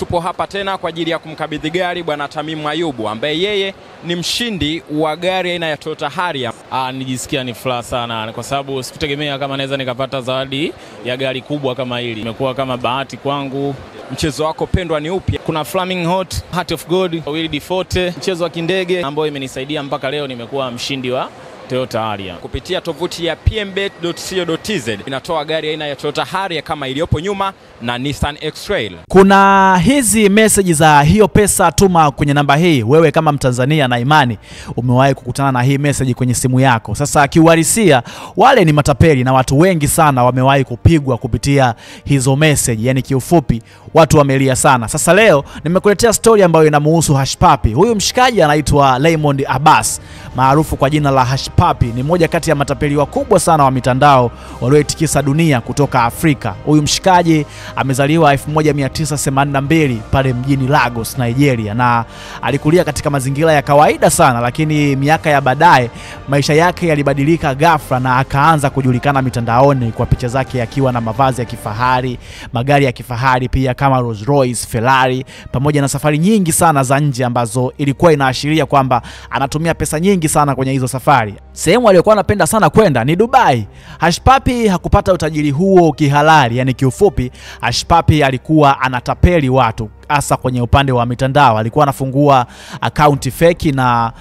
Tupo hapa tena kwa ajili ya kumkabidhi gari bwana Tamimu Ayubu ambaye yeye ni mshindi wa gari aina ya Toyota Harrier. Nijisikia ni furaha sana kwa sababu sikutegemea kama naweza nikapata zawadi ya gari kubwa kama hili. Imekuwa kama bahati kwangu. Mchezo wako pendwa ni upi? Kuna Flaming Hot, Heart of God, Willy Forte, mchezo wa kindege ambao imenisaidia mpaka leo nimekuwa mshindi wa Toyota Harrier. Kupitia tovuti ya pmbet.co.tz inatoa gari aina ya Toyota Harrier kama iliyopo nyuma na Nissan X-Trail. Kuna hizi message za hiyo pesa tuma kwenye namba hii. Wewe kama Mtanzania na imani umewahi kukutana na hii message kwenye simu yako. Sasa kiuhalisia wale ni matapeli na watu wengi sana wamewahi kupigwa kupitia hizo message. Yani kiufupi watu wamelia sana. Sasa leo nimekuletea story ambayo inamuhusu Hush Puppy. Huyu mshikaji anaitwa Raymond Abbas, maarufu kwa jina la Hush Puppy. Ni moja kati ya matapeli wakubwa sana wa mitandao walioitikisa dunia kutoka Afrika. Huyu mshikaji amezaliwa 1982 pale mjini Lagos, Nigeria, na alikulia katika mazingira ya kawaida sana, lakini miaka ya baadaye maisha yake yalibadilika ghafla na akaanza kujulikana mitandaoni kwa picha zake akiwa na mavazi ya kifahari, magari ya kifahari pia kama Rolls Royce, Ferrari, pamoja na safari nyingi sana za nje ambazo ilikuwa inaashiria kwamba anatumia pesa nyingi sana kwenye hizo safari. Sehemu aliyokuwa anapenda sana kwenda ni Dubai. Hush Puppy hakupata utajiri huo kihalali, yani kiufupi Hush Puppy alikuwa anatapeli watu hasa kwenye upande wa mitandao. Alikuwa anafungua akaunti feki na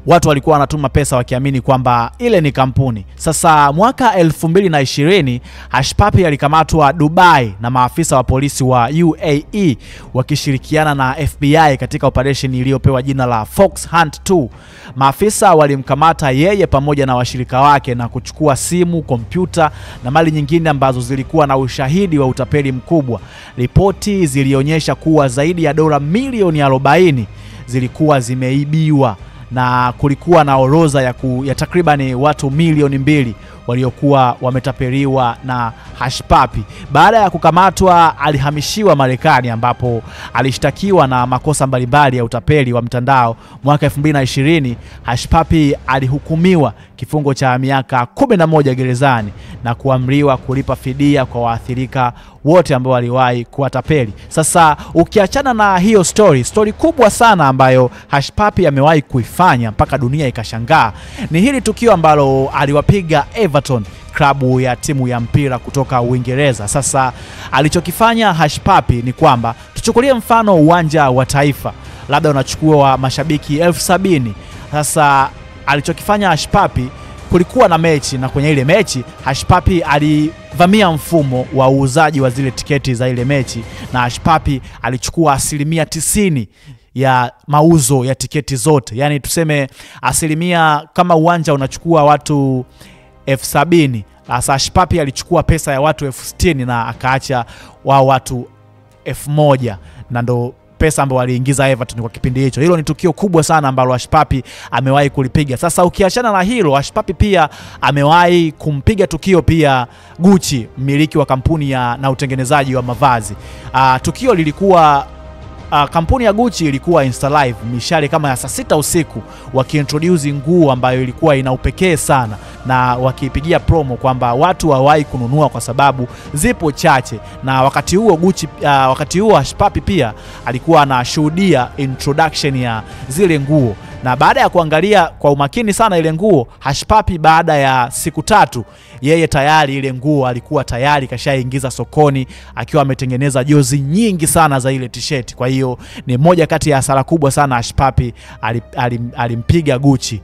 watu walikuwa wanatuma pesa wakiamini kwamba ile ni kampuni. Sasa mwaka 2020 Hush Puppy alikamatwa Dubai na maafisa wa polisi wa UAE wakishirikiana na FBI katika operation iliyopewa jina la Fox Hunt 2. Maafisa walimkamata yeye pamoja na washirika wake na kuchukua simu, kompyuta na mali nyingine ambazo zilikuwa na ushahidi wa utapeli mkubwa. Ripoti zilionyesha kuwa zaidi ya dola milioni 40 zilikuwa zimeibiwa na kulikuwa na orodha ya takriban watu milioni 2 waliokuwa wametapeliwa na Hush Puppy. Baada ya kukamatwa alihamishiwa Marekani ambapo alishtakiwa na makosa mbalimbali ya utapeli wa mtandao. Mwaka 2020 Hush Puppy alihukumiwa kifungo cha miaka 11 gerezani na kuamriwa kulipa fidia kwa waathirika wote ambao waliwahi kuwatapeli. Sasa ukiachana na hiyo story kubwa sana ambayo Hush Puppy amewahi kuifanya mpaka dunia ikashangaa ni hili tukio ambalo aliwapiga Everton, klabu ya timu ya mpira kutoka Uingereza. Sasa alichokifanya Hush Puppy ni kwamba tuchukulie mfano uwanja wa Taifa, labda unachukua mashabiki 70,000. Sasa alichokifanya Hush Puppy, kulikuwa na mechi na kwenye ile mechi Hush Puppy alivamia mfumo wa uuzaji wa zile tiketi za ile mechi na Hush Puppy alichukua 90% ya mauzo ya tiketi zote. Yani tuseme kama uwanja unachukua watu 70,000, sasa Hush Puppy alichukua pesa ya watu 60,000 na akaacha wao watu 1,000, na ndo pesa ambayo waliingiza Everton kwa kipindi hicho. Hilo ni tukio kubwa sana ambalo Hush Puppy amewahi kulipiga. Sasa ukiachana na hilo, Hush Puppy pia amewahi kumpiga tukio pia Gucci, mmiliki wa kampuni na utengenezaji wa mavazi. Tukio lilikuwa kampuni ya Gucci ilikuwa Insta Live mishale kama ya saa 6 usiku wakiintroduce nguo ambayo ilikuwa ina upekee sana na wakipigia promo kwamba watu hawahi kununua kwa sababu zipo chache. Na wakati huo Hush Puppy pia alikuwa anashuhudia introduction ya zile nguo, na baada ya kuangalia kwa umakini sana ile nguo, Hush Puppy baada ya siku 3 yeye tayari ile nguo alikuwa tayari kashaingiza sokoni akiwa ametengeneza jozi nyingi sana za ile t-shirt. Kwa hiyo ni moja kati ya hasara kubwa sana Hush Puppy alimpiga Gucci.